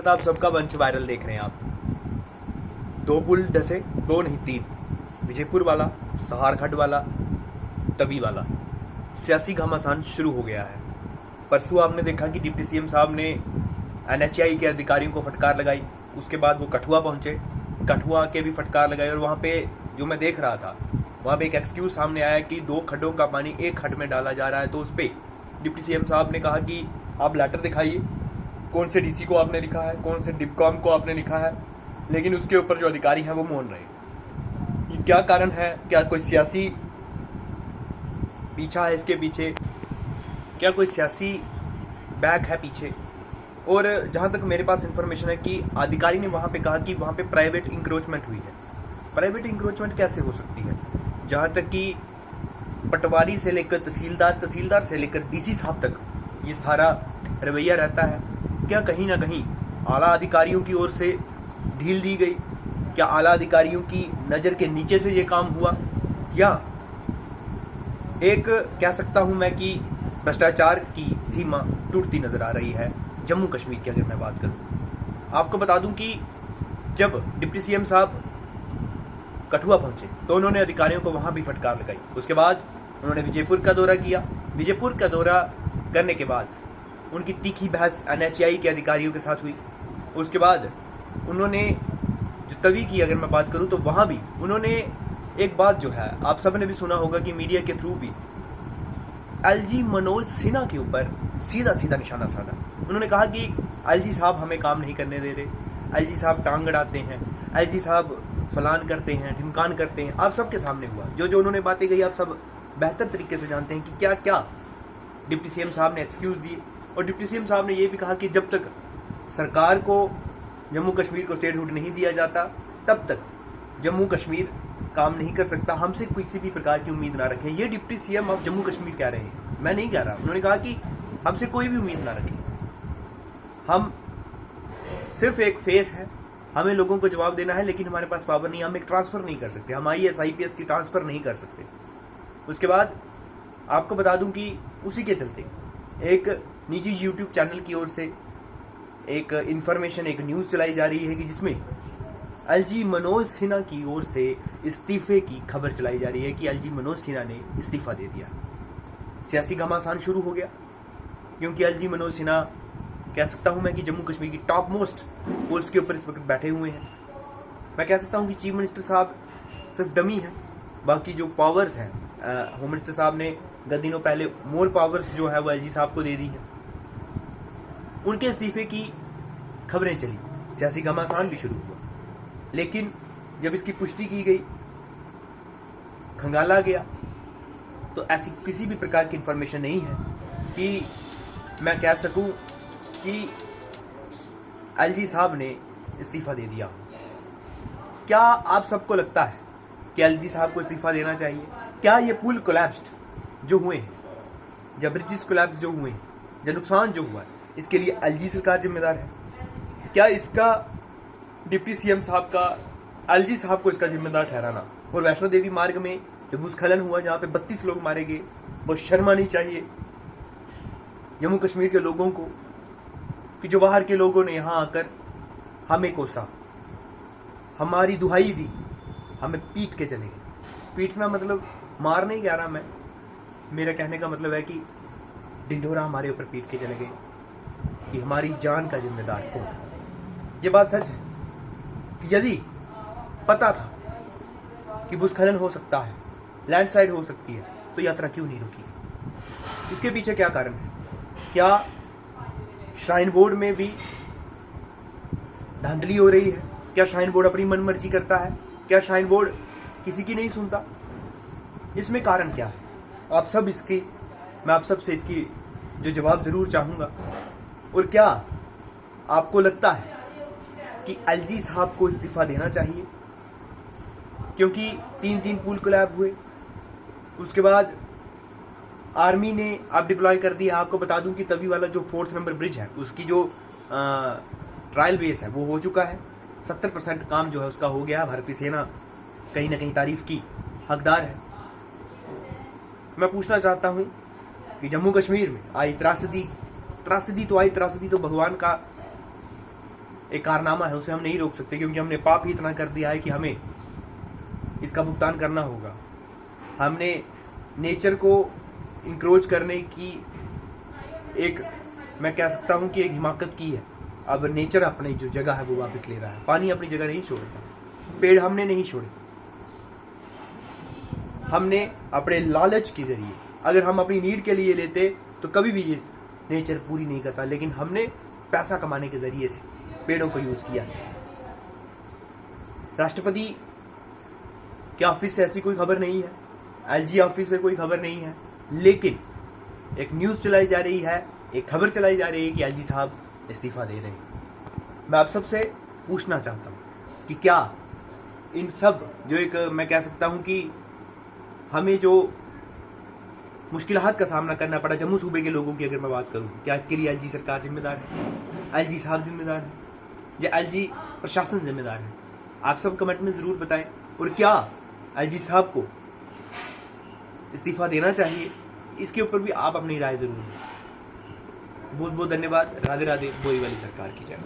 प्रताप सबका वंश वायरल देख रहे हैं आप। 2 पुल धसे, 2 नहीं 3, विजयपुर वाला, सहारखंड वाला, तवी वाला। सियासी घमासान शुरू हो गया है। परसों आपने देखा कि डिप्टी सीएम साहब ने NHAI के अधिकारियों को फटकार लगाई, उसके बाद वो कठुआ पहुंचे, कठुआ के भी फटकार लगाई, और वहाँ पे जो मैं देख रहा था वहाँ पे एक एक्सक्यूज सामने आया कि 2 खड्डों का पानी एक खड्ड में डाला जा रहा है। तो उस पर डिप्टी सीएम साहब ने कहा कि आप लेटर दिखाइए, कौन से DC को आपने लिखा है, कौन से डिपकॉम को आपने लिखा है। लेकिन उसके ऊपर जो अधिकारी हैं वो मौन रहे। ये क्या कारण है? क्या कोई सियासी पीछा है इसके पीछे? क्या कोई सियासी बैक है पीछे? और जहाँ तक मेरे पास इंफॉर्मेशन है कि अधिकारी ने वहाँ पे कहा कि वहाँ पे प्राइवेट इंक्रोचमेंट हुई है। प्राइवेट इंक्रोचमेंट कैसे हो सकती है? जहाँ तक कि पटवारी से लेकर तहसीलदार, तहसीलदार से लेकर DC साहब तक ये सारा रवैया रहता है। क्या कहीं ना कहीं आला अधिकारियों की ओर से ढील दी गई? क्या आला अधिकारियों की नज़र के नीचे से ये काम हुआ? या एक कह सकता हूं मैं कि भ्रष्टाचार की सीमा टूटती नजर आ रही है जम्मू कश्मीर की? अगर मैं बात करूं, आपको बता दूं कि जब डिप्टी सीएम साहब कठुआ पहुंचे तो उन्होंने अधिकारियों को वहां भी फटकार लगाई। उसके बाद उन्होंने विजयपुर का दौरा किया। विजयपुर का दौरा करने के बाद उनकी तीखी बहस NHAI के अधिकारियों के साथ हुई। उसके बाद उन्होंने जो तवी की अगर मैं बात करूं तो वहां भी उन्होंने एक बात जो है आप सब ने भी सुना होगा कि मीडिया के थ्रू भी LG मनोज सिन्हा के ऊपर सीधा सीधा निशाना साधा। उन्होंने कहा कि LG साहब हमें काम नहीं करने दे रहे, LG साहब टांग अड़ाते हैं, LG साहब फलान करते हैं, ढिमकान करते हैं। आप सबके सामने हुआ जो उन्होंने बातें कही, आप सब बेहतर तरीके से जानते हैं कि क्या क्या डिप्टी सीएम साहब ने एक्सक्यूज दिए। और डिप्टी सीएम साहब ने यह भी कहा कि जब तक सरकार को जम्मू कश्मीर को स्टेटहुड नहीं दिया जाता तब तक जम्मू कश्मीर काम नहीं कर सकता, हमसे किसी भी प्रकार की उम्मीद ना रखें। ये डिप्टी सीएम अब जम्मू कश्मीर कह रहे हैं, मैं नहीं कह रहा। उन्होंने कहा कि हमसे कोई भी उम्मीद ना रखें, हम सिर्फ एक फेस है, हमें लोगों को जवाब देना है, लेकिन हमारे पास पावर नहीं, हम एक ट्रांसफर नहीं कर सकते, हम IAS IPS की ट्रांसफर नहीं कर सकते। उसके बाद आपको बता दूं कि उसी के चलते एक निजी YouTube चैनल की ओर से एक इंफॉर्मेशन, एक न्यूज़ चलाई जा रही है कि जिसमें LG मनोज सिन्हा की ओर से इस्तीफे की खबर चलाई जा रही है कि LG मनोज सिन्हा ने इस्तीफा दे दिया। सियासी घमासान शुरू हो गया, क्योंकि LG मनोज सिन्हा कह सकता हूं मैं कि जम्मू कश्मीर की टॉप मोस्ट पोस्ट के ऊपर इस वक्त बैठे हुए हैं। मैं कह सकता हूं कि चीफ मिनिस्टर साहब सिर्फ डमी है, बाकी जो पावर्स हैं होम मिनिस्टर साहब ने गत दिनों पहले मोर पावर्स जो है वो LG साहब को दे दी है। उनके इस्तीफे की खबरें चली, सियासी घमासान भी शुरू हुआ। लेकिन जब इसकी पुष्टि की गई, खंगाला गया, तो ऐसी किसी भी प्रकार की इंफॉर्मेशन नहीं है कि मैं कह सकूं कि LG साहब ने इस्तीफा दे दिया। क्या आप सबको लगता है कि LG साहब को इस्तीफा देना चाहिए? क्या ये पुल कोलैप्स्ड जो हुए हैं, जब ब्रिजेस कोलैप्स जो हुए हैं, जो नुकसान जो हुआ है, इसके लिए LG सरकार जिम्मेदार है? क्या इसका डिप्टी सीएम साहब का LG साहब को इसका जिम्मेदार ठहराना? और वैष्णो देवी मार्ग में जो भूस्खलन हुआ जहाँ पे 32 लोग मारे गए, वो शर्म आनी चाहिए जम्मू कश्मीर के लोगों को कि जो बाहर के लोगों ने यहाँ आकर हमें कोसा, हमारी दुहाई दी, हमें पीट के चले गए। पीटना मतलब मार नहीं कह रहा मैं, मेरा कहने का मतलब है कि ढिंढोरा हमारे ऊपर पीट के चले गए कि हमारी जान का जिम्मेदार कौन है। ये बात सच है कि यदि पता था कि भूस्खलन हो सकता है, लैंडस्लाइड हो सकती है, तो यात्रा क्यों नहीं रुकी? इसके पीछे क्या कारण है? क्या श्राइन बोर्ड में भी धांधली हो रही है? क्या श्राइन बोर्ड अपनी मनमर्जी करता है? क्या श्राइन बोर्ड किसी की नहीं सुनता? इसमें कारण क्या है? मैं आप सब से इसकी जो जवाब जरूर चाहूंगा। और क्या आपको लगता है कि LG साहब को इस्तीफा देना चाहिए? क्योंकि 3 पुल कोलैप हुए, उसके बाद आर्मी ने अब डिप्लॉय कर दिया। आपको बता दूं कि तवी वाला जो 4th नंबर ब्रिज है, उसकी जो ट्रायल बेस है वो हो चुका है। 70% काम जो है उसका हो गया। भारतीय सेना कहीं ना कहीं तारीफ की हकदार है। मैं पूछना चाहता हूं कि जम्मू कश्मीर में आई त्रासदी तो आई, त्रासदी तो भगवान का एक कारनामा है, उसे हम नहीं रोक सकते, क्योंकि हमने पाप ही इतना कर दिया है कि हमें इसका भुगतान करना होगा। हमने नेचर को इंक्रोच करने की एक, मैं कह सकता हूं कि एक हिमाकत की है। अब नेचर अपनी जो जगह है वो वापस ले रहा है। पानी अपनी जगह नहीं छोड़ता, पेड़ हमने नहीं छोड़े। हमने अपने लालच के जरिए, अगर हम अपनी नीड के लिए लेते तो कभी भी ये नेचर पूरी नहीं करता, लेकिन हमने पैसा कमाने के जरिए से पेड़ों को यूज किया। राष्ट्रपति के ऑफिस से ऐसी कोई खबर नहीं है, एलजी ऑफिस से कोई खबर नहीं है, लेकिन एक न्यूज चलाई जा रही है, एक खबर चलाई जा रही है कि एलजी साहब इस्तीफा दे रहे हैं। मैं आप सबसे पूछना चाहता हूं कि क्या इन सब जो एक, मैं कह सकता हूं कि हमें जो मुश्किलात का सामना करना पड़ा जम्मू सूबे के लोगों की अगर मैं बात करूं, क्या इसके लिए एलजी सरकार जिम्मेदार है, एलजी साहब जिम्मेदार है, या एलजी प्रशासन जिम्मेदार है? आप सब कमेंट में जरूर बताएं। और क्या एलजी साहब को इस्तीफा देना चाहिए, इसके ऊपर भी आप अपनी राय जरूर दें। बहुत बहुत धन्यवाद। राधे राधे। बोरीवली सरकार की जय।